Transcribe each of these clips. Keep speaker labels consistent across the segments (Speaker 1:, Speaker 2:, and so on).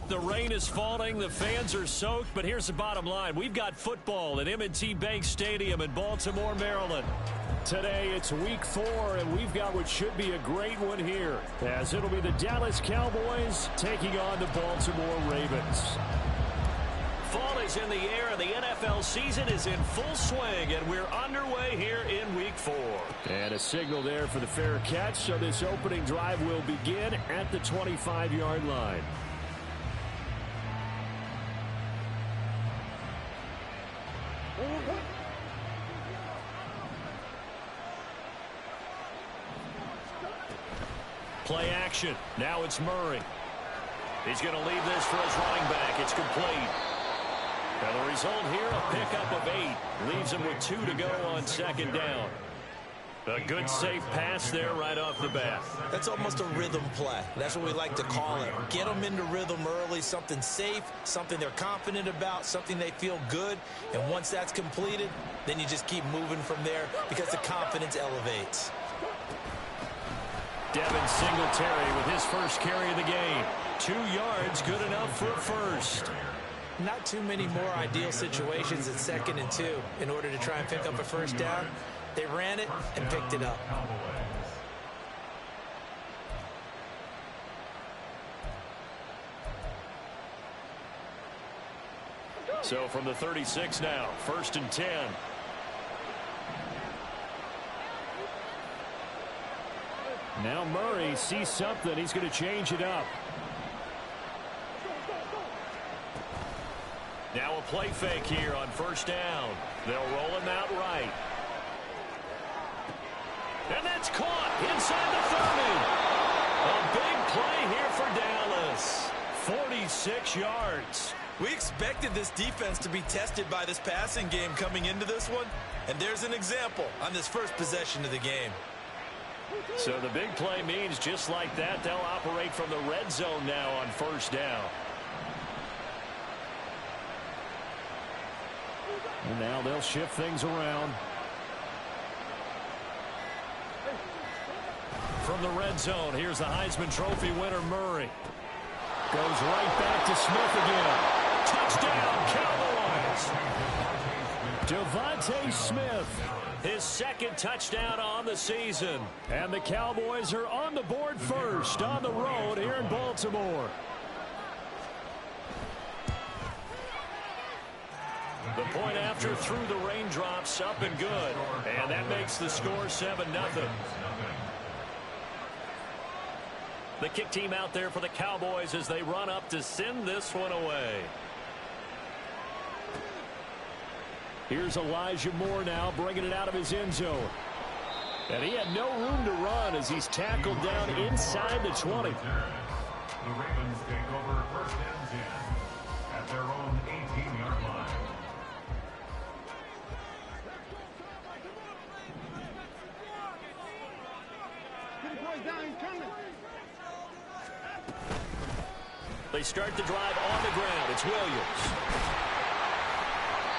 Speaker 1: The rain is falling, the fans are soaked, but here's the bottom line. We've got football at M&T Bank Stadium in Baltimore, Maryland. Today it's week 4, and we've got what should be a great one here, as it'll be the Dallas Cowboys taking on the Baltimore Ravens. Fall is in the air, and the NFL season is in full swing, and we're underway here in week 4. And a signal there for the fair catch, so this opening drive will begin at the 25-yard line. Play action. Now it's Murray. He's going to leave this for his running back. It's complete. Now the result here, a pickup of 8. Leaves him with 2 to go on second down. A good, safe pass there right off the bat.
Speaker 2: That's almost a rhythm play. That's what we like to call it. Get them into rhythm early, something safe, something they're confident about, something they feel good. And once that's completed, then you just keep moving from there because the confidence elevates.
Speaker 1: Devin Singletary with his first carry of the game. 2 yards, good enough for a first.
Speaker 2: Not too many more ideal situations at 2nd and 2 in order to try and pick up a first down. They ran it and picked it up.
Speaker 1: So from the 36 now, 1st and 10. Now Murray sees something. He's going to change it up. Now a play fake here on 1st down. They'll roll him out right. And that's caught inside the 30. A big play here for Dallas. 46 yards.
Speaker 3: We expected this defense to be tested by this passing game coming into this one. And there's an example on this first possession of the game.
Speaker 1: So the big play means just like that, they'll operate from the red zone now on 1st down. And now they'll shift things around. From the red zone, here's the Heisman Trophy winner, Murray. Goes right back to Smith again. Touchdown, Cowboys. Devontae Smith, his 2nd touchdown on the season. And the Cowboys are on the board first on the road here in Baltimore. The point after through the raindrops, up and good. And that makes the score 7-0. The kick team out there for the Cowboys as they run up to send this one away. Here's Elijah Moore now bringing it out of his end zone. And he had no room to run as he's tackled down inside the 20.
Speaker 4: The Ravens take over 1st and 10 at their own 18-yard line.
Speaker 1: They start the drive on the ground. It's Williams.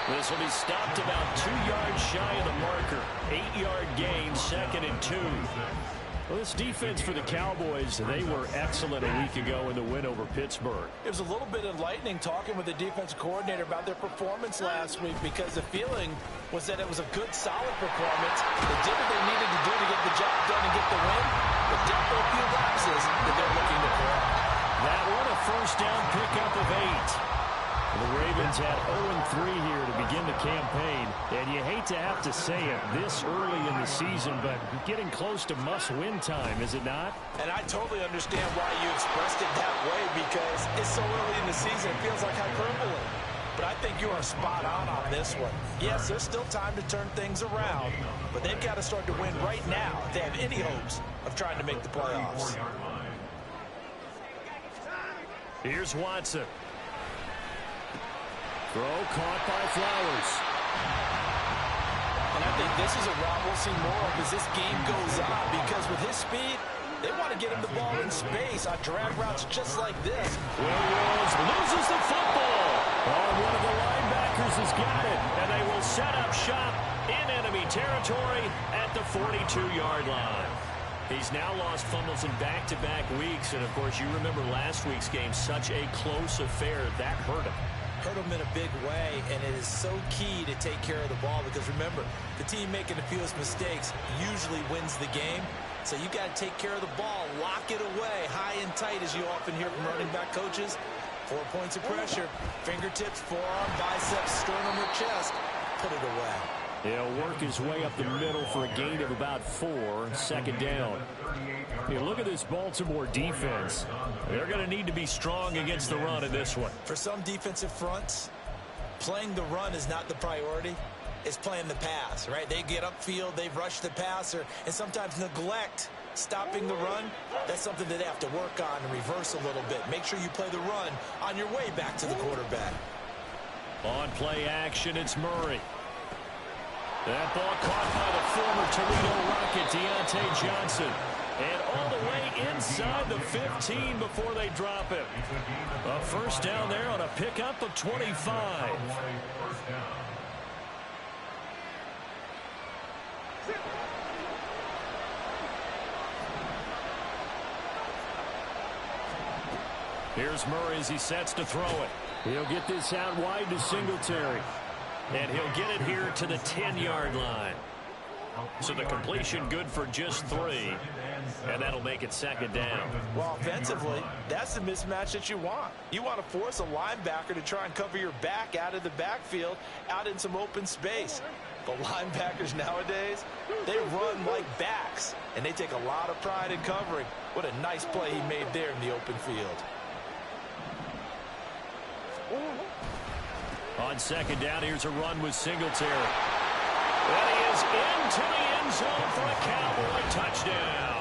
Speaker 1: This will be stopped about 2 yards shy of the marker. 8-yard gain, 2nd and 2. Well, this defense for the Cowboys, they were excellent a week ago in the win over Pittsburgh.
Speaker 2: It was a little bit enlightening talking with the defensive coordinator about their performance last week because the feeling was that it was a good, solid performance. They did what they needed to do to get the job done and get the win, but definitely a few lapses that they're looking to correct.
Speaker 1: That one, a 1st down pickup of 8. The Ravens had 0-3 here to begin the campaign, and you hate to have to say it this early in the season, but getting close to must-win time, is it not?
Speaker 2: And I totally understand why you expressed it that way because it's so early in the season, it feels like hyperbole. But I think you are spot on this one. Yes, there's still time to turn things around, but they've got to start to win right now if they have any hopes of trying to make the playoffs.
Speaker 1: Here's Watson. Throw caught by Flowers.
Speaker 2: And I think this is a route we'll see more of as this game goes on because with his speed, they want to get him the ball in space on drag routes just like this.
Speaker 1: Williams loses the football. Oh, one of the linebackers has got it, and they will set up shop in enemy territory at the 42-yard line. He's now lost fumbles in back-to-back weeks, and of course you remember last week's game, such a close affair. That hurt him.
Speaker 2: Hurt him in a big way, and it is so key to take care of the ball because remember, the team making the fewest mistakes usually wins the game. So you got to take care of the ball, lock it away, high and tight, as you often hear from running back coaches. 4 points of pressure, fingertips, forearm, biceps, sternum, or chest. Put it away.
Speaker 1: He'll work his way up the middle for a gain of about 4, second down. Hey, look at this Baltimore defense. They're going to need to be strong against the run in this one.
Speaker 2: For some defensive fronts, playing the run is not the priority. It's playing the pass, right? They get upfield, they rush the passer, and sometimes neglect stopping the run. That's something that they have to work on and reverse a little bit. Make sure you play the run on your way back to the quarterback.
Speaker 1: On play action, it's Murray. That ball caught by the former Toledo Rocket, Deontay Johnson. And all the way inside the 15 before they drop him. A first down there on a pickup of 25. Here's Murray as he sets to throw it. He'll get this out wide to Singletary. And he'll get it here to the 10-yard line. So the completion good for just 3. And that'll make it second down.
Speaker 2: Well, offensively, that's the mismatch that you want. You want to force a linebacker to try and cover your back out of the backfield, out in some open space. The linebackers nowadays, they run like backs, and they take a lot of pride in covering. What a nice play he made there in the open field.
Speaker 1: On second down, here's a run with Singletary. And he is into the end zone for a Cowboy touchdown.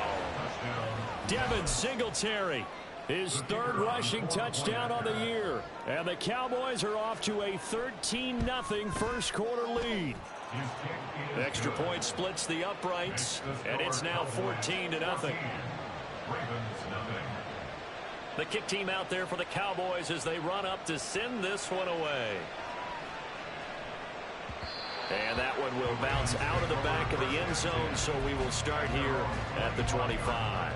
Speaker 1: Devin Singletary, his 3rd rushing touchdown on the year. And the Cowboys are off to a 13-0 first quarter lead. The extra point splits the uprights, and it's now 14-0. The kick team out there for the Cowboys as they run up to send this one away. And that one will bounce out of the back of the end zone, so we will start here at the 25.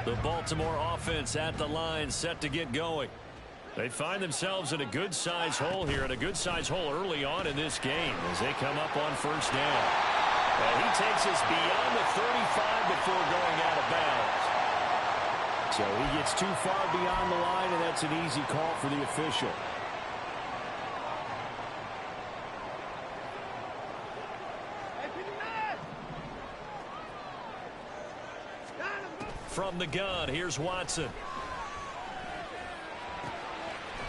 Speaker 1: The Baltimore offense at the line, set to get going. They find themselves in a good-sized hole here, and a good-sized hole early on in this game as they come up on first down. And he takes us beyond the 35 before going out of bounds. So he gets too far beyond the line, and that's an easy call for the official. From the gun, here's Watson.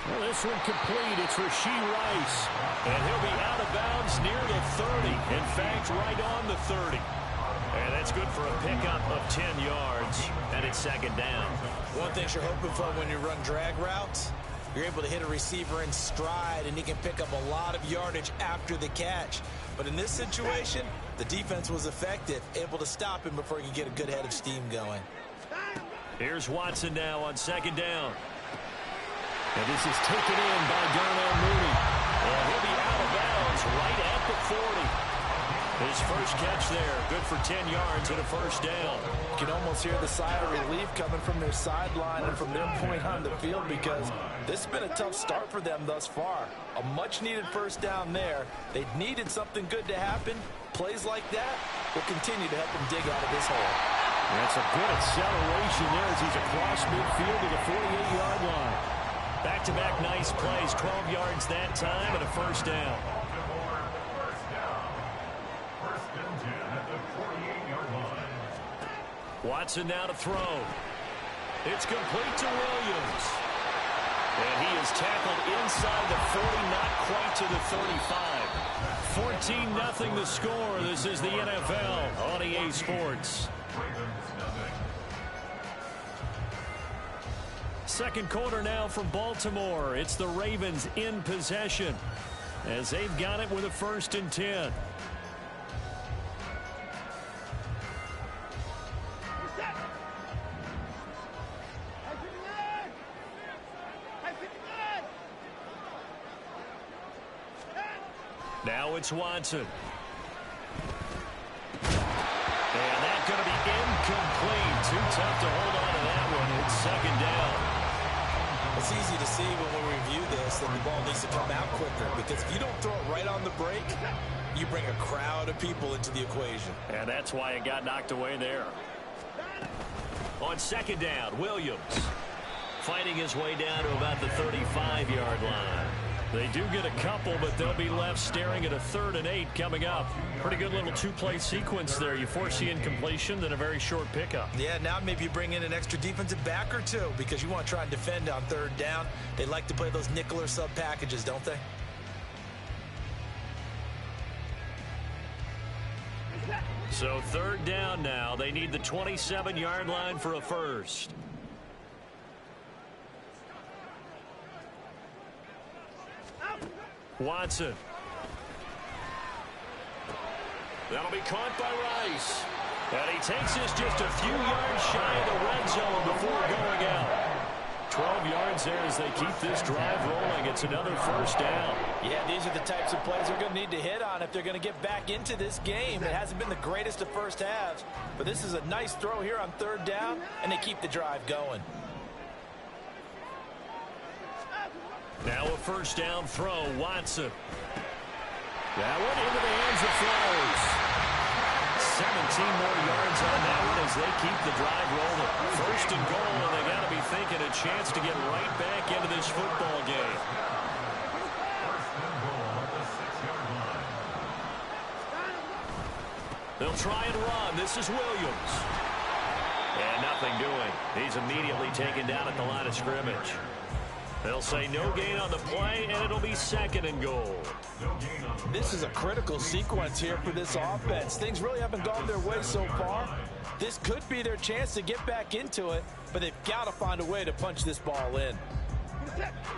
Speaker 1: Well, this one complete. It's Rashee Rice. And he'll be out of bounds near the 30. In fact, right on the 30. And that's good for a pickup of 10 yards. And it's second down.
Speaker 2: One thing you're hoping for when you run drag routes, you're able to hit a receiver in stride, and he can pick up a lot of yardage after the catch. But in this situation, the defense was effective, able to stop him before he could get a good head of steam going.
Speaker 1: Here's Watson now on second down. And this is taken in by Darnell Mooney. And he'll be out of bounds right at the 40. His first catch there, good for 10 yards and a first down.
Speaker 2: You can almost hear the sigh of relief coming from their sideline and from their point on the field because this has been a tough start for them thus far. A much-needed first down there. They needed something good to happen. Plays like that will continue to help them dig out of this hole.
Speaker 1: That's a good acceleration there as he's across midfield to the 48-yard line. Back-to-back nice plays, 12 yards that time and a first down. Watson now to throw. It's complete to Williams. And he is tackled inside the 40, not quite to the 35. 14-0 the score. This is the NFL on EA Sports. Second quarter now from Baltimore. It's the Ravens in possession as they've got it with a 1st and 10. Now it's Watson. And that's going to be incomplete. Too tough to hold on to that one. It's second down.
Speaker 2: It's easy to see when we review this that the ball needs to come out quicker, because if you don't throw it right on the break, you bring a crowd of people into the equation.
Speaker 1: And that's why it got knocked away there. On second down, Williams fighting his way down to about the 35-yard line. They do get a couple, but they'll be left staring at a 3rd and 8 coming up. Pretty good little two-play sequence there. You force the incompletion, then a very short pickup.
Speaker 2: Yeah, now maybe you bring in an extra defensive back or two, because you want to try and defend on 3rd down. They like to play those nickel or sub packages, don't they?
Speaker 1: So 3rd down now. They need the 27-yard line for a first. Watson. That'll be caught by Rice. And he takes this just a few yards shy of the red zone before going out. 12 yards there as they keep this drive rolling. It's another first down.
Speaker 2: Yeah, these are the types of plays they're going to need to hit on if they're going to get back into this game. It hasn't been the greatest of first halves, but this is a nice throw here on 3rd down, and they keep the drive going.
Speaker 1: Now a first down throw, Watson. That one into the hands of Flowers. 17 more yards on that one as they keep the drive rolling. First and goal, and they got to be thinking a chance to get right back into this football game. They'll try and run. This is Williams. And nothing doing. He's immediately taken down at the line of scrimmage. They'll say no gain on the play, and it'll be 2nd and goal.
Speaker 2: This is a critical sequence here for this offense. Things really haven't gone their way so far. This could be their chance to get back into it, but they've got to find a way to punch this ball in.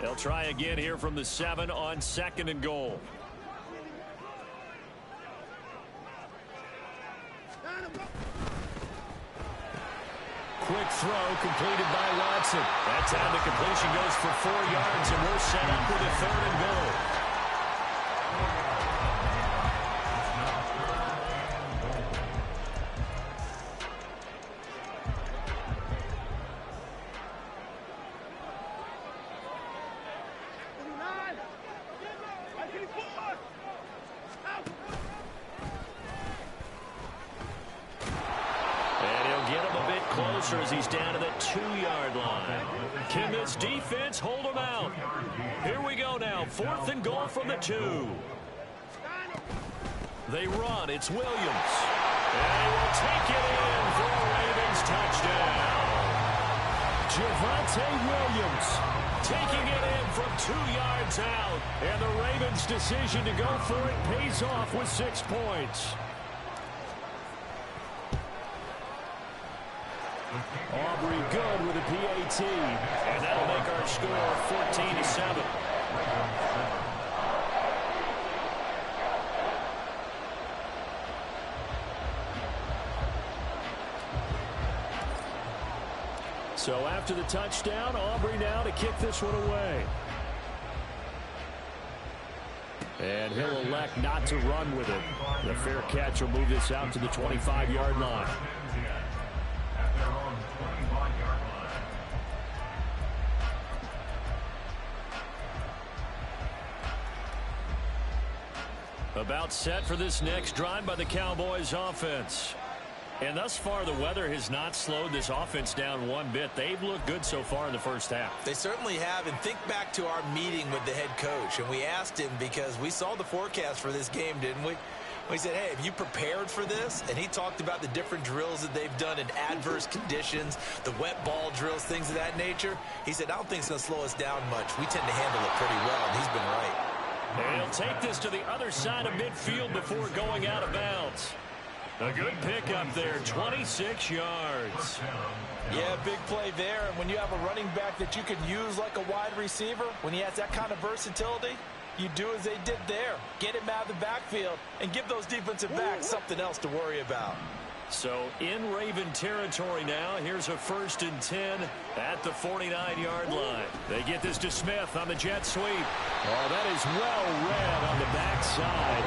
Speaker 1: They'll try again here from the 7 on 2nd and goal. Quick throw completed by Watson. That time the completion goes for 4 yards, and we're set up with a 3rd and goal. As he's down to the 2-yard line. Can this defense hold him out? Here we go now. 4th and goal from the 2. They run. It's Williams. And he will take it in for a Ravens touchdown. Javonte Williams taking it in from 2 yards out. And the Ravens' decision to go for it pays off with 6 points. Aubrey good with a PAT, and that'll make our score 14-7. So after the touchdown, Aubrey now to kick this one away. And he'll elect not to run with it. The fair catch will move this out to the 25-yard line. About set for this next drive by the Cowboys offense. And thus far, the weather has not slowed this offense down one bit. They've looked good so far in the first half.
Speaker 2: They certainly have. And think back to our meeting with the head coach. And we asked him, because we saw the forecast for this game, didn't we? We said, hey, have you prepared for this? And he talked about the different drills that they've done in adverse conditions, the wet ball drills, things of that nature. He said, I don't think it's going to slow us down much. We tend to handle it pretty well, and he's been right.
Speaker 1: And he'll take this to the other side of midfield before going out of bounds. A good pickup there, 26 yards.
Speaker 2: Yeah, big play there. And when you have a running back that you can use like a wide receiver, when he has that kind of versatility, you do as they did there. Get him out of the backfield and give those defensive backs something else to worry about.
Speaker 1: So in Raven territory now. Here's a 1st and 10 at the 49-yard line. They get this to Smith on the jet sweep. Oh, that is well read on the backside.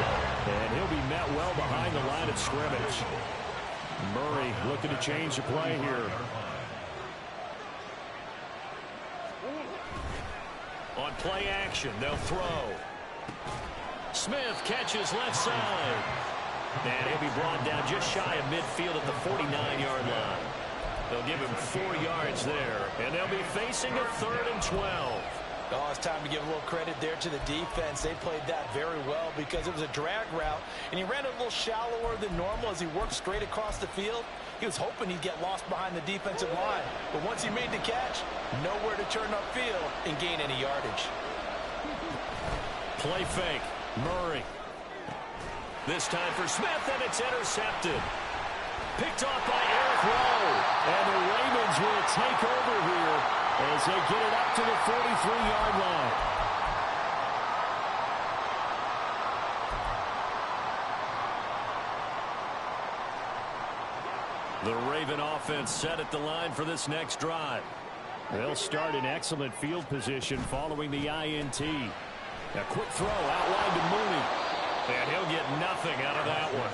Speaker 1: And he'll be met well behind the line of scrimmage. Murray looking to change the play here. On play action, they'll throw. Smith catches left side. And he'll be brought down just shy of midfield at the 49-yard line. They'll give him 4 yards there. And they'll be facing a 3rd and 12.
Speaker 2: Oh, it's time to give a little credit there to the defense. They played that very well because it was a drag route, and he ran a little shallower than normal as he worked straight across the field. He was hoping he'd get lost behind the defensive line, but once he made the catch, nowhere to turn upfield and gain any yardage.
Speaker 1: Play fake. Murray. This time for Smith, and it's intercepted. Picked off by Eric Rowe. And the Ravens will take over here as they get it up to the 43-yard line. The Raven offense set at the line for this next drive. They'll start in excellent field position following the INT. A quick throw outlined to Mooney. And he'll get nothing out of that one.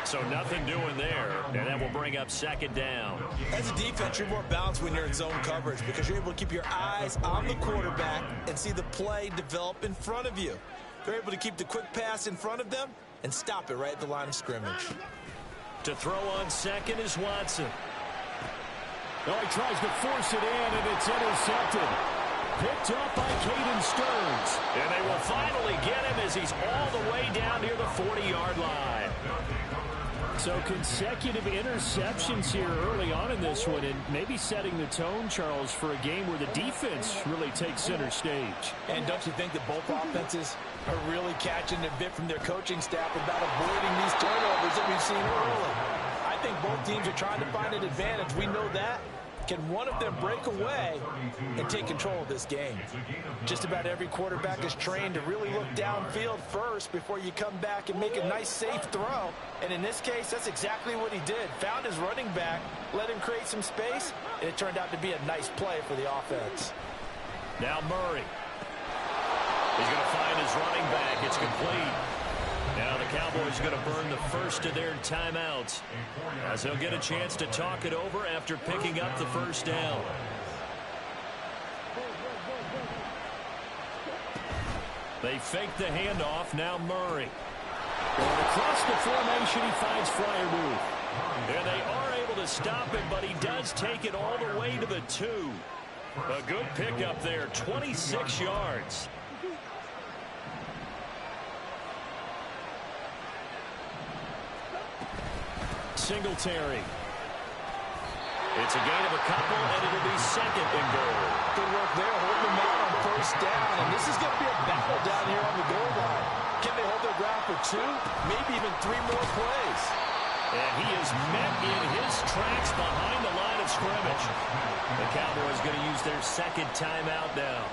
Speaker 1: So nothing doing there, and that will bring up 2nd down.
Speaker 2: As a defense, you're more balanced when you're in zone coverage because you're able to keep your eyes on the quarterback and see the play develop in front of you. They're able to keep the quick pass in front of them and stop it right at the line of scrimmage.
Speaker 1: To throw on 2nd is Watson. Oh, he tries to force it in, and it's intercepted. Picked up by Caden Stearns. And they will finally get him as he's all the way down near the 40-yard line. So consecutive interceptions here early on in this one, and maybe setting the tone, Charles, for a game where the defense really takes center stage.
Speaker 2: And don't you think that both offenses are really catching a bit from their coaching staff about avoiding these turnovers that we've seen early? I think both teams are trying to find an advantage. We know that. Can one of them break away and take control of this game? Just about every quarterback is trained to really look downfield first before you come back and make a nice, safe throw. And in this case, that's exactly what he did. Found his running back, let him create some space, and it turned out to be a nice play for the offense.
Speaker 1: Now Murray. He's going to find his running back. It's complete. Now the Cowboys are going to burn the first of their timeouts as they'll get a chance to talk it over after picking up the 1st down. They fake the handoff. Now Murray. And across the formation, he finds Fryermuth. And they are able to stop him, but he does take it all the way to the 2. A good pickup there, 26 yards. Singletary. It's a gain of a couple, and it'll be 2nd and goal.
Speaker 2: Good work there, holding them out on 1st down. And this is going to be a battle down here on the goal line. Can they hold their ground for 2, maybe even 3 more plays?
Speaker 1: And he is met in his tracks behind the line of scrimmage. The Cowboys going to use their 2nd timeout now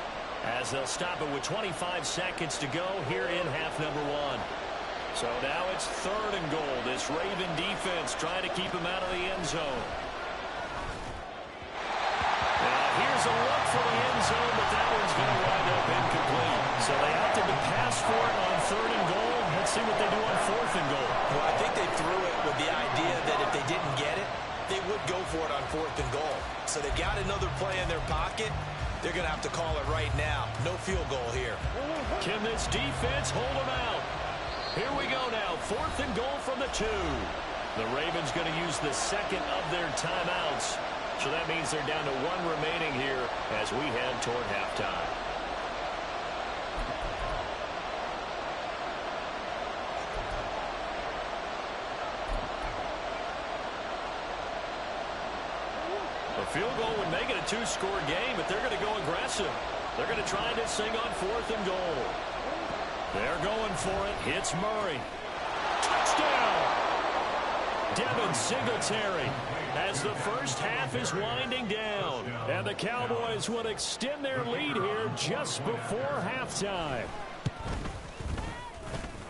Speaker 1: as they'll stop it with 25 seconds to go here in half number 1. So now it's 3rd and goal. This Raven defense trying to keep him out of the end zone. Now here's a look for the end zone, but that one's going to wind up incomplete. So they opted to pass for it on 3rd and goal. Let's see what they do on 4th and goal.
Speaker 2: Well, I think they threw it with the idea that if they didn't get it, they would go for it on 4th and goal. So they got another play in their pocket. They're going to have to call it right now. No field goal here.
Speaker 1: Can this defense hold them out? Here we go now, 4th and goal from the 2. The Ravens going to use the 2nd of their timeouts. So that means they're down to 1 remaining here as we head toward halftime. A field goal would make it a 2-score game, but they're going to go aggressive. They're going to try this thing on 4th and goal. They're going for it. Hits Murray. Touchdown! Devin Singletary as the first half is winding down. And the Cowboys will extend their lead here just before halftime.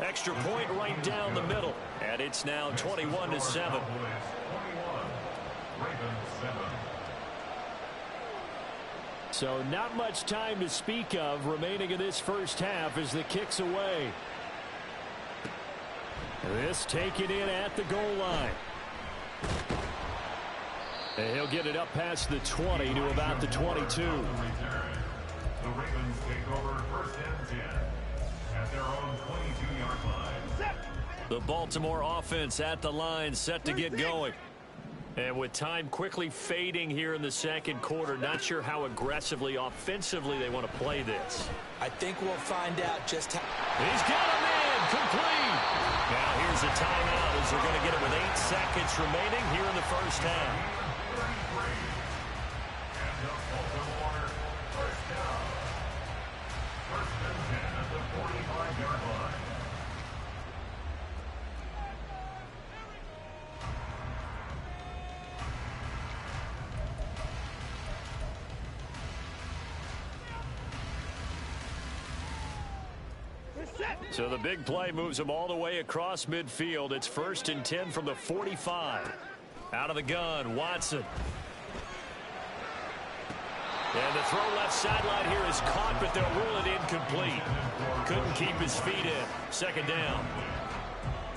Speaker 1: Extra point right down the middle. And it's now 21-7. So not much time to speak of remaining in this first half as the kick's away. This taken in at the goal line. And he'll get it up past the 20 to about the 22.
Speaker 4: The Ravens take over first and 10 at their own 22-yard line.
Speaker 1: The Baltimore offense at the line set to get going. And with time quickly fading here in the second quarter, not sure how aggressively, offensively they want to play this.
Speaker 2: I think we'll find out just how.
Speaker 1: He's got him in, complete. Now here's a timeout as they're going to get it with 8 seconds remaining here in the first half.
Speaker 4: And the Baltimore first down. First and 10 at the 45-yard line.
Speaker 1: So the big play moves them all the way across midfield. It's first and 10 from the 45. Out of the gun, Watson. And the throw left sideline here is caught, but they'll rule it incomplete. Couldn't keep his feet in. Second down.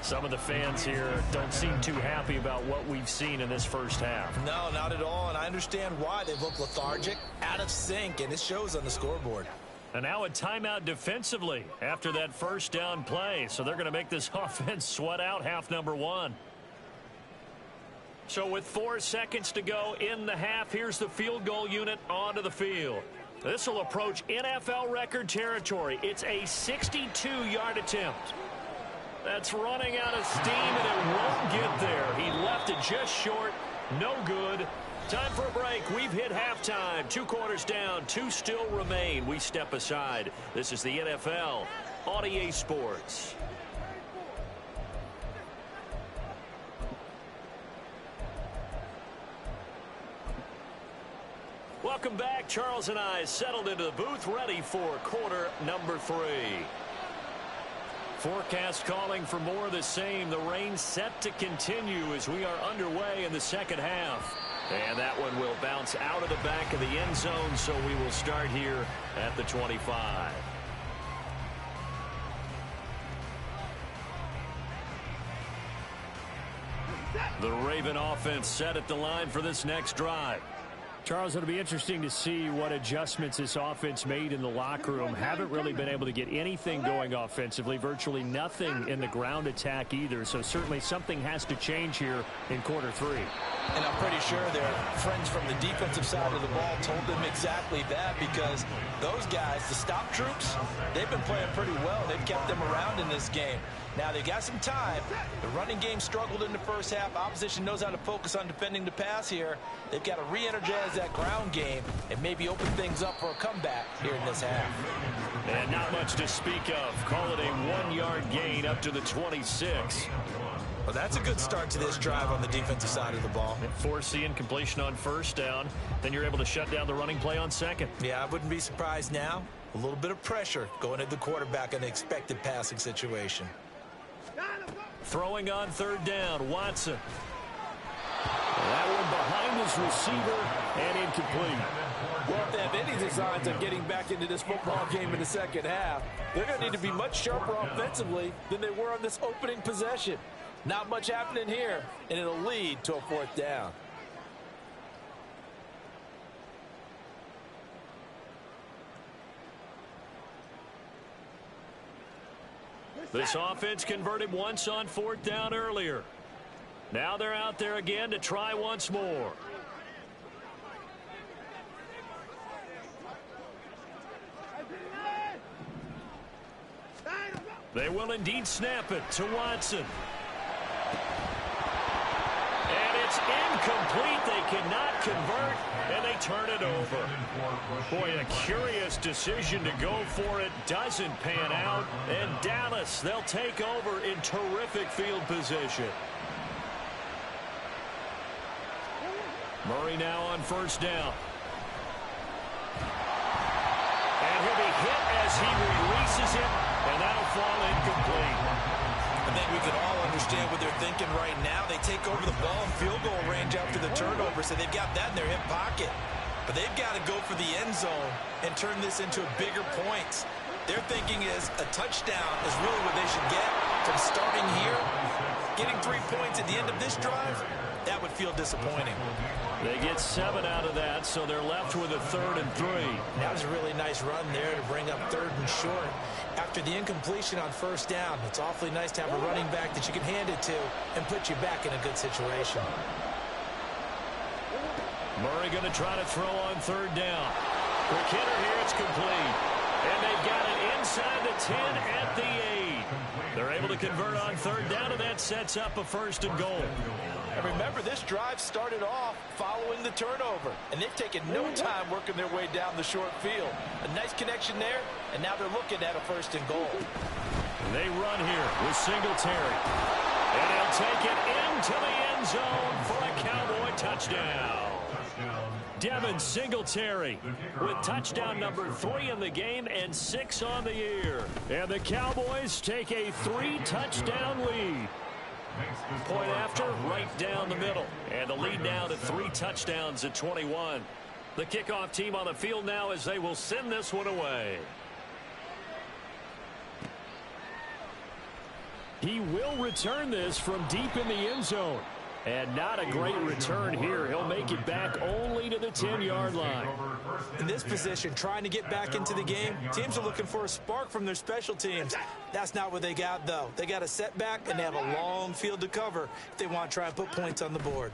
Speaker 1: Some of the fans here don't seem too happy about what we've seen in this first half.
Speaker 2: No, not at all, and I understand why. They look lethargic, out of sync, and it shows on the scoreboard.
Speaker 1: And now a timeout defensively after that first down play. So they're going to make this offense sweat out half number one. So with 4 seconds to go in the half, here's the field goal unit onto the field. This will approach NFL record territory. It's a 62-yard attempt. That's running out of steam, and it won't get there. He left it just short. No good. Time for a break. We've hit halftime. 2 quarters down. 2 still remain. We step aside. This is the NFL on EA Sports. Welcome back. Charles and I settled into the booth, ready for quarter number 3. Forecast calling for more of the same. The rain set to continue as we are underway in the second half. And that one will bounce out of the back of the end zone, so we will start here at the 25. The Raven offense set at the line for this next drive. Charles, it'll be interesting to see what adjustments this offense made in the locker room. Haven't really been able to get anything going offensively, virtually nothing in the ground attack either. So certainly something has to change here in quarter 3.
Speaker 2: And I'm pretty sure their friends from the defensive side of the ball told them exactly that, because those guys, the stop troops, they've been playing pretty well. They've kept them around in this game. Now, they've got some time. The running game struggled in the first half. Opposition knows how to focus on defending the pass here. They've got to re-energize that ground game and maybe open things up for a comeback here in this half.
Speaker 1: And not much to speak of. Call it a 1-yard gain up to the 26.
Speaker 2: Well, that's a good start to this drive on the defensive side of the ball.
Speaker 1: Force the incompletion on first down. Then you're able to shut down the running play on second.
Speaker 2: Yeah, I wouldn't be surprised now. A little bit of pressure going at the quarterback in an expected passing situation.
Speaker 1: Throwing on third down, Watson. That one behind his receiver and incomplete.
Speaker 5: Well, if they have any designs on getting back into this football game in the second half, they're going to need to be much sharper offensively than they were on this opening possession. Not much happening here, and it'll lead to a 4th down.
Speaker 1: This offense converted once on 4th down earlier. Now they're out there again to try once more. They will indeed snap it to Watson. And it's incomplete. They cannot convert, and they turn it over. Boy, a curious decision to go for it. Doesn't pan out. And Dallas, they'll take over in terrific field position. Murray now on first down. And he'll be hit as he releases it. And that'll fall incomplete.
Speaker 3: I think we can all understand what they're thinking right now. They take over the ball in field goal range after the turnover, so they've got that in their hip pocket. But they've got to go for the end zone and turn this into bigger points. Their thinking is a touchdown is really what they should get from starting here. Getting 3 points at the end of this drive, that would feel disappointing.
Speaker 1: They get 7 out of that, so they're left with a 3rd and 3.
Speaker 2: That was a really nice run there to bring up 3rd and short. After the incompletion on 1st down, it's awfully nice to have a running back that you can hand it to and put you back in a good situation.
Speaker 1: Murray going to try to throw on 3rd down. Quick hitter here, it's complete. And they've got it inside the 10 at the 8. They're able to convert on 3rd down, and that sets up a 1st and goal.
Speaker 5: And remember, this drive started off following the turnover, and they've taken no time working their way down the short field. A nice connection there, and now they're looking at a 1st and goal.
Speaker 1: They run here with Singletary. And he'll take it into the end zone for a Cowboy touchdown. Devin Singletary with touchdown number 3 in the game and 6 on the year. And the Cowboys take a 3-touchdown lead. Point after, right down the middle. And the lead now to 3 touchdowns at 21. The kickoff team on the field now as they will send this one away. He will return this from deep in the end zone. And not a great return here. He'll make it back only to the 10-yard line.
Speaker 2: In this position, trying to get back into the game, teams are looking for a spark from their special teams. That's not what they got, though. They got a setback, and they have a long field to cover if they want to try and put points on the board.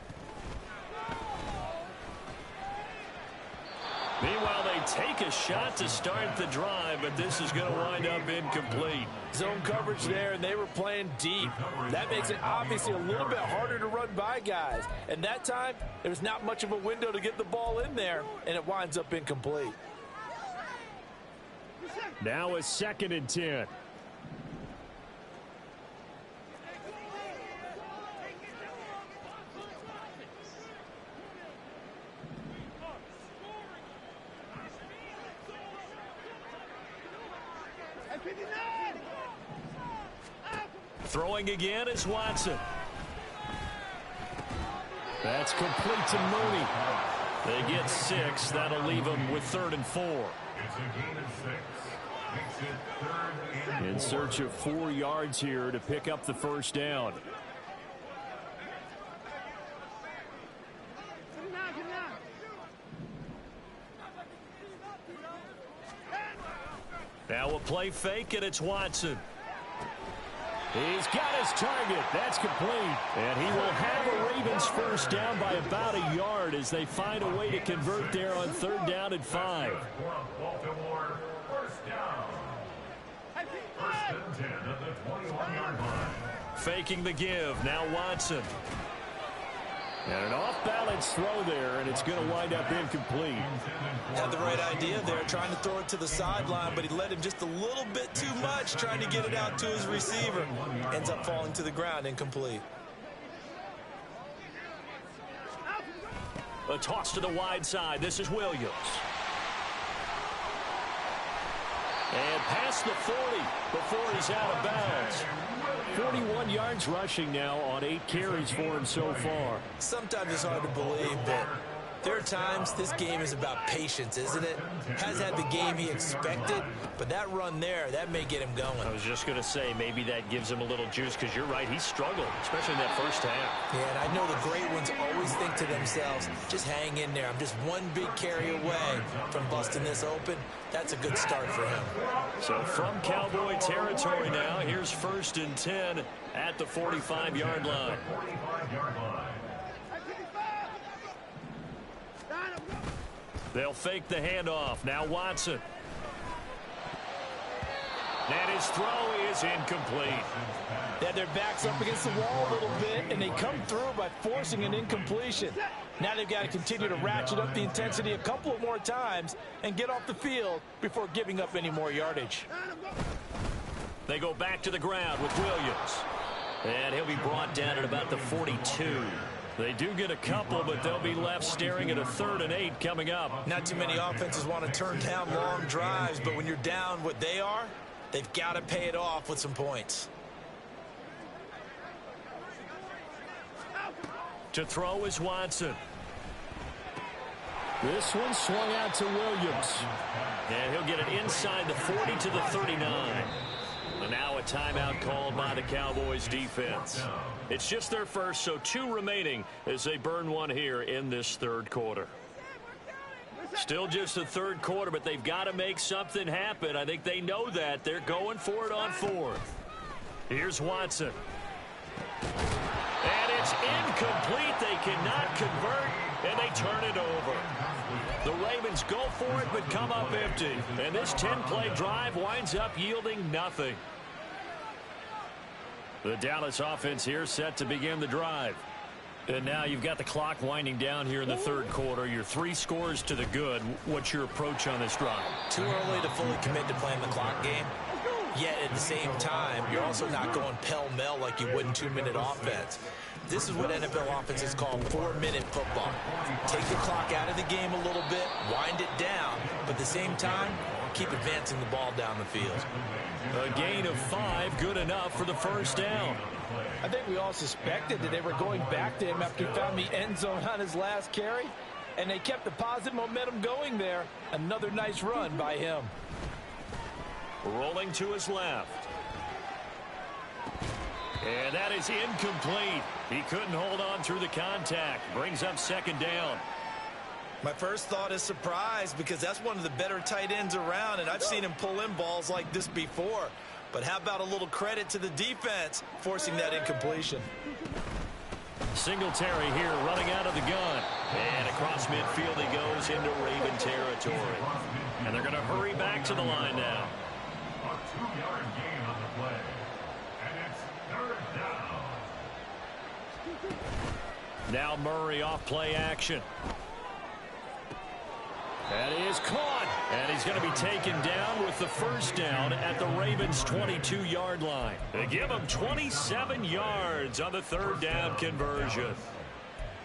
Speaker 1: Meanwhile, they take a shot to start the drive, but this is going to wind up incomplete.
Speaker 5: Zone coverage there, and they were playing deep. That makes it obviously a little bit harder to run by guys. And that time, there was not much of a window to get the ball in there, and it winds up incomplete.
Speaker 1: Now a 2nd and 10. Throwing again is Watson. That's complete to Mooney. They get 6. That'll leave them with 3rd and 4.
Speaker 4: It's a gain of 6. Makes it 3rd and 4.
Speaker 1: In search of 4 yards here to pick up the 1st down. Now a play fake, and it's Watson. He's got his target. That's complete. And he will have a Ravens 1st down by about a yard as they find a way to convert there on 3rd down and 5.
Speaker 4: Baltimore, 1st down. 1st and 10 at the 21-yard line.
Speaker 1: Faking the give. Now Watson. And an off-balance throw there, and it's going to wind up incomplete.
Speaker 2: Had the right idea there, trying to throw it to the sideline, but he let him just a little bit too much, trying to get it out to his receiver. Ends up falling to the ground, incomplete.
Speaker 1: A toss to the wide side. This is Williams. And past the 40 before he's out of bounds. 41 yards rushing now on 8 carries for him so far.
Speaker 2: Sometimes it's hard to believe, but there are times this game is about patience, isn't it? Has had the game he expected, but that run there, that may get him going.
Speaker 1: I was just going to say, maybe that gives him a little juice, because you're right, he struggled, especially in that 1st half.
Speaker 2: Yeah, and I know the great ones always think to themselves, just hang in there. I'm just one big carry away from busting this open. That's a good start for him.
Speaker 1: So from Cowboy territory now, here's 1st and 10 at the 45-yard line.
Speaker 4: 45-yard line.
Speaker 1: They'll fake the handoff. Now Watson. And his throw is incomplete.
Speaker 5: They had their backs up against the wall a little bit, and they come through by forcing an incompletion. Now they've got to continue to ratchet up the intensity a couple of more times and get off the field before giving up any more yardage.
Speaker 1: They go back to the ground with Williams. And he'll be brought down at about the 42. They do get a couple, but they'll be left staring at a 3rd and 8 coming up.
Speaker 2: Not too many offenses want to turn down long drives, but when you're down what they are,
Speaker 3: They've got to pay it off with some points.
Speaker 1: To throw is Watson. This one swung out to Williams. And he'll get it inside the 40 to the 39. And now a timeout called by the Cowboys defense. It's just their first, so 2 remaining as they burn one here in this third quarter. Still just the third quarter, but they've got to make something happen. I think they know that. They're going for it on 4th. Here's Watson. And it's incomplete. They cannot convert, and they turn it over. The Ravens go for it, but come up empty. And this 10-play drive winds up yielding nothing. The Dallas offense here set to begin the drive. And now you've got the clock winding down here in the third quarter. You're 3 scores to the good. What's your approach on this drive?
Speaker 3: Too early to fully commit to playing the clock game. Yet at the same time, you're also not going pell-mell like you would in 2-minute offense. This is what NFL offenses call 4-minute football. Take the clock out of the game a little bit, wind it down, but at the same time, keep advancing the ball down the field.
Speaker 1: A gain of 5, good enough for the first down.
Speaker 5: I think we all suspected that they were going back to him after he found the end zone on his last carry, and they kept the positive momentum going there. Another nice run by him.
Speaker 1: Rolling to his left. And that is incomplete. He couldn't hold on through the contact. Brings up second down.
Speaker 3: My first thought is surprise, because that's one of the better tight ends around, and I've seen him pull in balls like this before. But how about a little credit to the defense forcing that incompletion?
Speaker 1: Singletary here running out of the gun. And across midfield he goes into Raven territory. And they're going to hurry back to the line now.
Speaker 4: A 2-yard gain on the play. And it's 3rd down.
Speaker 1: Now Murray off play action. That is caught. And he's going to be taken down with the first down at the Ravens' 22-yard line. They give him 27 yards on the 3rd down conversion.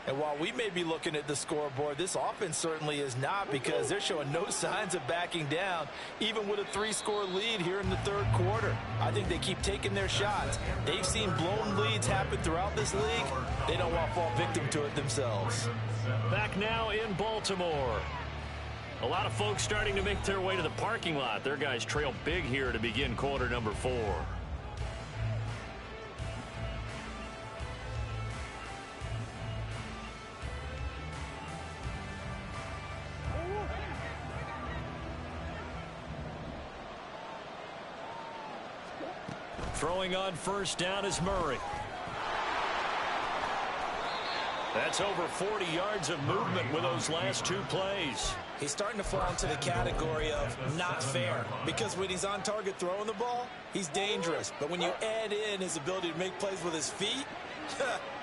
Speaker 5: And while we may be looking at the scoreboard, this offense certainly is not, because they're showing no signs of backing down, even with a 3-score lead here in the third quarter. I think they keep taking their shots. They've seen blown leads happen throughout this league. They don't want to fall victim to it themselves.
Speaker 1: Back now in Baltimore. A lot of folks starting to make their way to the parking lot. Their guys trail big here to begin quarter number 4. Throwing on first down is Murray. That's over 40 yards of movement with those last 2 plays.
Speaker 3: He's starting to fall into the category of not fair, because when he's on target throwing the ball, he's dangerous. But when you add in his ability to make plays with his feet,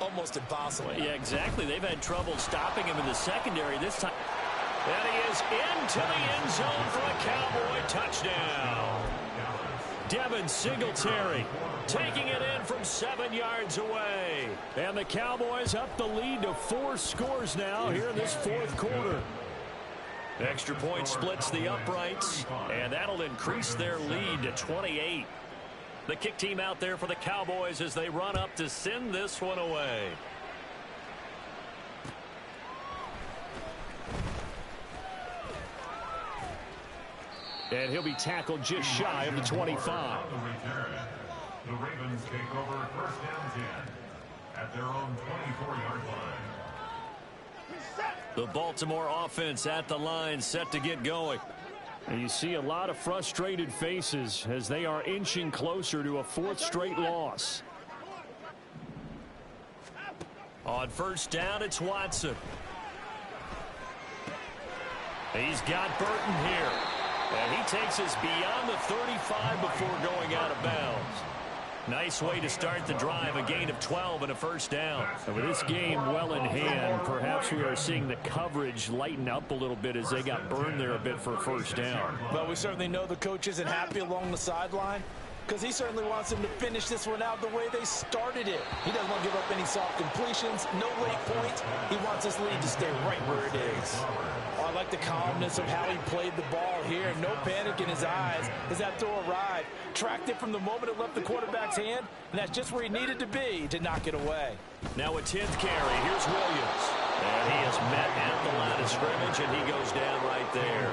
Speaker 3: almost impossible.
Speaker 1: Well, yeah, exactly. They've had trouble stopping him in the secondary this time. And he is into the end zone for a Cowboy touchdown. Devin Singletary taking it in from 7 yards away. And the Cowboys up the lead to 4 scores now here in this 4th quarter. Extra point splits the uprights, and that'll increase their lead to 28. The kick team out there for the Cowboys as they run up to send this one away. And he'll be tackled just shy of the 25.
Speaker 4: The Ravens take over 1st down 10 at their own 24-yard line.
Speaker 1: The Baltimore offense at the line, set to get going. And you see a lot of frustrated faces as they are inching closer to a 4th straight loss. On first down, it's Watson. He's got Burton here. And he takes us beyond the 35 before going out of bounds. Nice way to start the drive, a gain of 12 and a first down. And with this game well in hand, perhaps we are seeing the coverage lighten up a little bit as they got burned there a bit for a first down.
Speaker 5: Well, we certainly know the coach isn't happy along the sideline. because he certainly wants them to finish this one out the way they started it. He doesn't want to give up any soft completions, no late points. He wants his lead to stay right where it is. Oh, I like the calmness of how he played the ball here. No panic in his eyes as that throw arrived. Tracked it from the moment it left the quarterback's hand, and that's just where he needed to be to knock it away.
Speaker 1: Now a 10th carry. Here's Williams. And he is met at the line of scrimmage, and he goes down right there.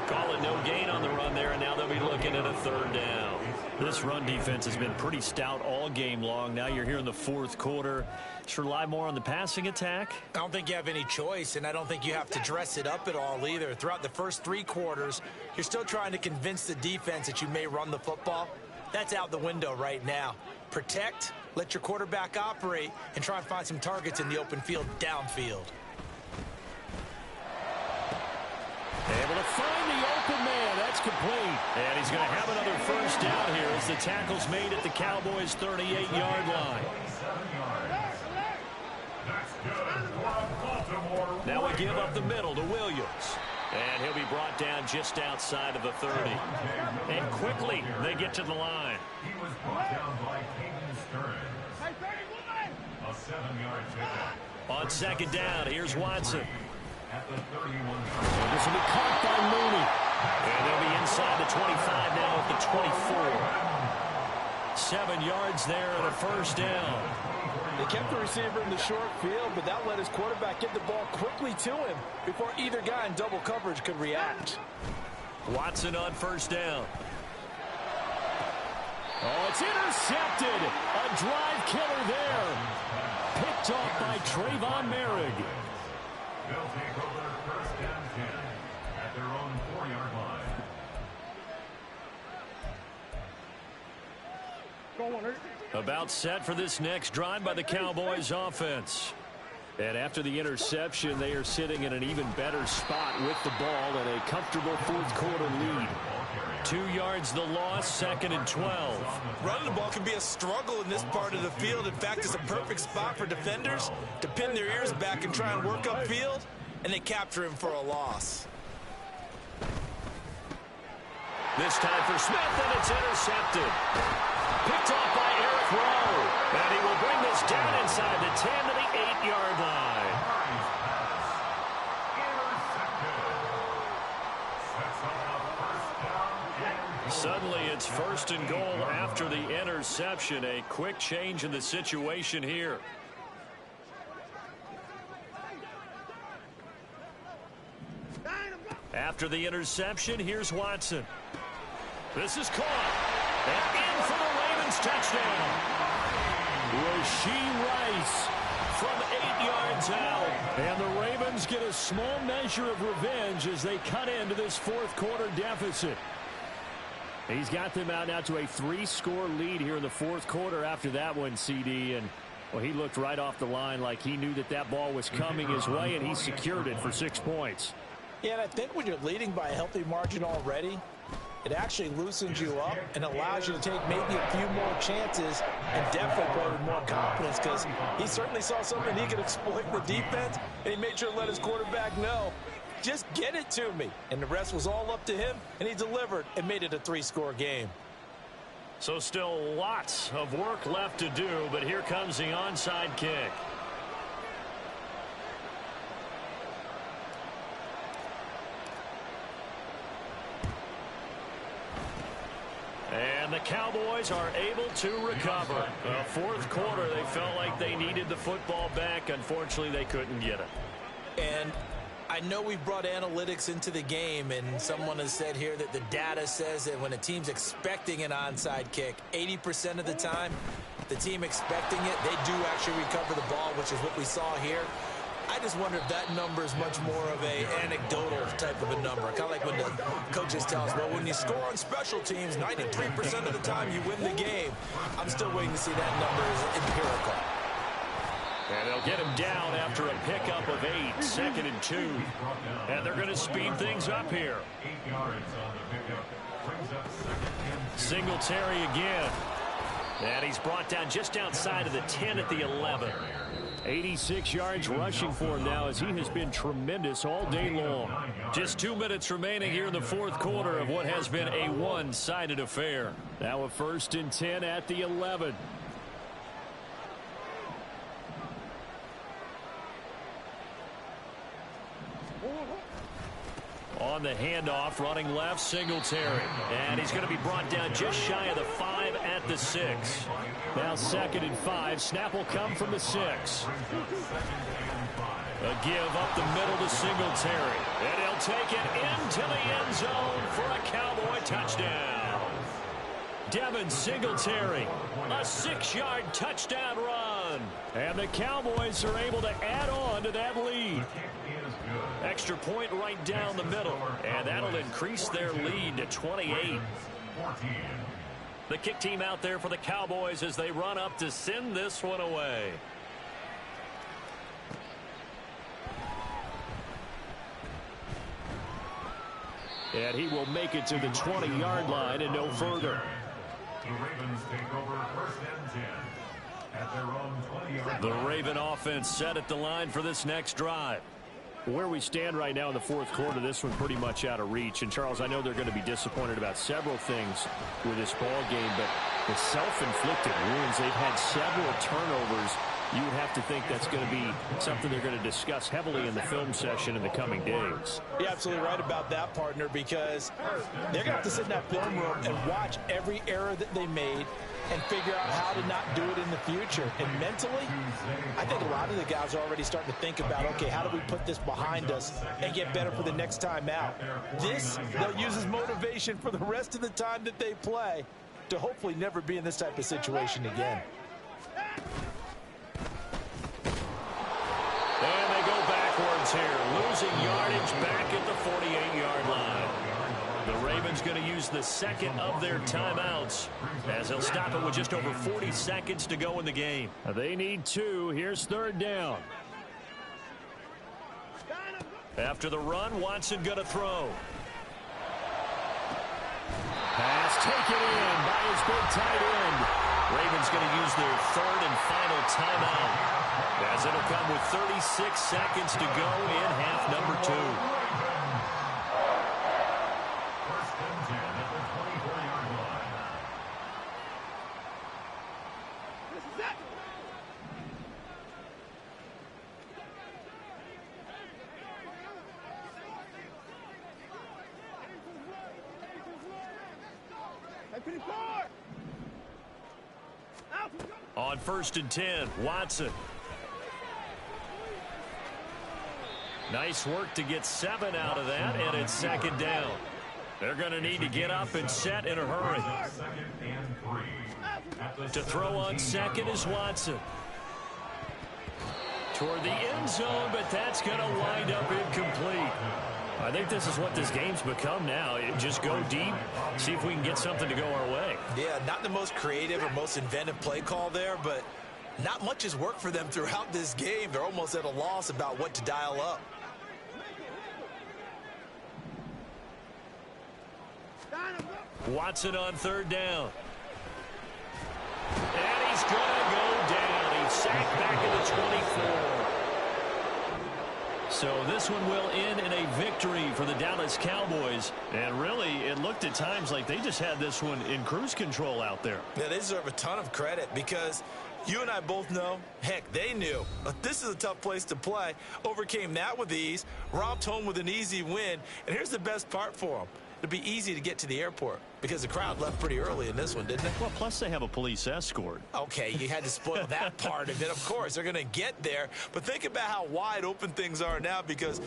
Speaker 1: Call it no gain on the run there, and now they'll be looking at a 3rd down. This run defense has been pretty stout all game long. Now you're here in the 4th quarter. Just rely more on the passing attack?
Speaker 2: I don't think you have any choice, and I don't think you have to dress it up at all either. Throughout the first 3 quarters, you're still trying to convince the defense that you may run the football. That's out the window right now. Protect, let your quarterback operate, and try and find some targets in the open field downfield.
Speaker 1: Able to find the open man. That's complete. And he's going to have another 1st down here as the tackle's made at the Cowboys' 38-yard line. Now we give up the middle to Williams. And he'll be brought down just outside of the 30. And quickly, they get to the line.
Speaker 4: He was brought down by Caden Stearns. A 7-yard pickup.
Speaker 1: On 2nd down, here's Watson.
Speaker 4: At the 31.
Speaker 1: This will be caught by Mooney. And they'll be inside the 25 now at the 24. 7 yards there and a 1st down.
Speaker 5: They kept the receiver in the short field, but that let his quarterback get the ball quickly to him before either guy in double coverage could react.
Speaker 1: Watson on 1st down. Oh, it's intercepted. A drive killer there. Picked off by Trayvon Merrick.
Speaker 4: They'll take over 1st and 10 at their own 4-yard line.
Speaker 1: About set for this next drive by the Cowboys offense. And after the interception, they are sitting in an even better spot with the ball and a comfortable 4th quarter lead. 2 yards the loss, 2nd and 12.
Speaker 3: Running the ball can be a struggle in this part of the field. In fact, it's a perfect spot for defenders to pin their ears back and try and work upfield, and they capture him for a loss.
Speaker 1: This time for Smith, and it's intercepted. Picked off by Eric Rowe. And he will bring this down inside the 10 to the 8-yard line. Suddenly it's 1st and goal after the interception. A quick change in the situation here. After the interception, here's Watson. This is caught. And in for the Ravens touchdown. Rashee Rice from 8 yards out. And the Ravens get a small measure of revenge as they cut into this 4th quarter deficit. He's got them out now to a 3-score lead here in the 4th quarter after that one, CD. And, well, he looked right off the line like he knew that that ball was coming his way, and he secured it for 6 points.
Speaker 5: Yeah, and I think when you're leading by a healthy margin already, it actually loosens you up and allows you to take maybe a few more chances and definitely play with more confidence, because he certainly saw something he could exploit in the defense, and he made sure to let his quarterback know, just get it to me. And the rest was all up to him, and he delivered and made it a 3-score game.
Speaker 1: So still lots of work left to do, but here comes the onside kick. And the Cowboys are able to recover. The 4th quarter, they felt like they needed the football back. Unfortunately, they couldn't get it.
Speaker 2: And I know we've brought analytics into the game, and someone has said here that the data says that when a team's expecting an onside kick, 80% of the time, the team expecting it, they do actually recover the ball, which is what we saw here. I just wonder if that number is much more of a anecdotal type of a number. Kind of like when the coaches tell us, well, when you score on special teams, 93% of the time you win the game. I'm still waiting to see that number is empirical.
Speaker 1: And they'll get him down after a pickup of 8, 2nd and 2. And they're going to speed things up here.
Speaker 4: 8 yards on the pickup. Brings up 2nd and 2.
Speaker 1: Singletary again. And he's brought down just outside of the 10 at the 11. 86 yards rushing for him now as he has been tremendous all day long. Just 2 minutes remaining here in the fourth quarter of what has been a one-sided affair. Now a 1st and 10 at the 11. On the handoff, running left, Singletary. And he's going to be brought down just shy of the 5 at the 6. Now 2nd and 5. Snap will come from the 6. A give up the middle to Singletary. And he'll take it into the end zone for a Cowboy touchdown. Devin Singletary, a 6-yard touchdown run. And the Cowboys are able to add on to that lead. Extra point right down the middle, and that'll increase their lead to 28. The kick team out there for the Cowboys as they run up to send this one away. And he will make it to the 20-yard line and no further.
Speaker 4: The Ravens take over 1st and 10 at their own 20-yard line.
Speaker 1: The Raven offense set at the line for this next drive. Where we stand right now in the fourth quarter, this one pretty much out of reach. And, Charles, I know they're going to be disappointed about several things with this ball game, but the self-inflicted wounds, they've had several turnovers. You would have to think that's going to be something they're going to discuss heavily in the film session in the coming days.
Speaker 2: You're absolutely right about that, partner, because they're going to have to sit in that film room and watch every error that they made and figure out how to not do it in the future. And mentally, I think a lot of the guys are already starting to think about, okay, how do we put this behind us and get better for the next time out? This, they'll use as motivation for the rest of the time that they play to hopefully never be in this type of situation again.
Speaker 1: And they go backwards here, losing yardage back at the 48-yard line. The Ravens going to use the second of their timeouts as they'll stop it with just over 40 seconds to go in the game. They need 2. Here's 3rd down. After the run, Watson going to throw. Pass taken in by his big tight end. Ravens going to use their 3rd and final timeout as it'll come with 36 seconds to go in half number 2. On 1st and 10, Watson. Nice work to get 7 out of that, and it's 2nd down. They're going to need to get up and set in a hurry. To throw on 2nd is Watson. Toward the end zone, but that's going to wind up incomplete. I think this is what this game's become now. Just go deep, see if we can get something to go our way.
Speaker 3: Yeah, not the most creative or most inventive play call there, but not much has worked for them throughout this game. They're almost at a loss about what to dial up.
Speaker 1: Watson on 3rd down. And he's going to go down. He's sacked back at the 24. So this one will end in a victory for the Dallas Cowboys. And really, it looked at times like they just had this one in cruise control out there.
Speaker 3: Yeah, they deserve a ton of credit because you and I both know, heck, they knew. But this is a tough place to play. Overcame that with ease, romped home with an easy win. And here's the best part for them. It'll be easy to get to the airport because the crowd left pretty early in this one, didn't it?
Speaker 1: Well, plus they have a police escort.
Speaker 3: Okay, you had to spoil that part of it. Of course, they're going to get there. But think about how wide open things are now because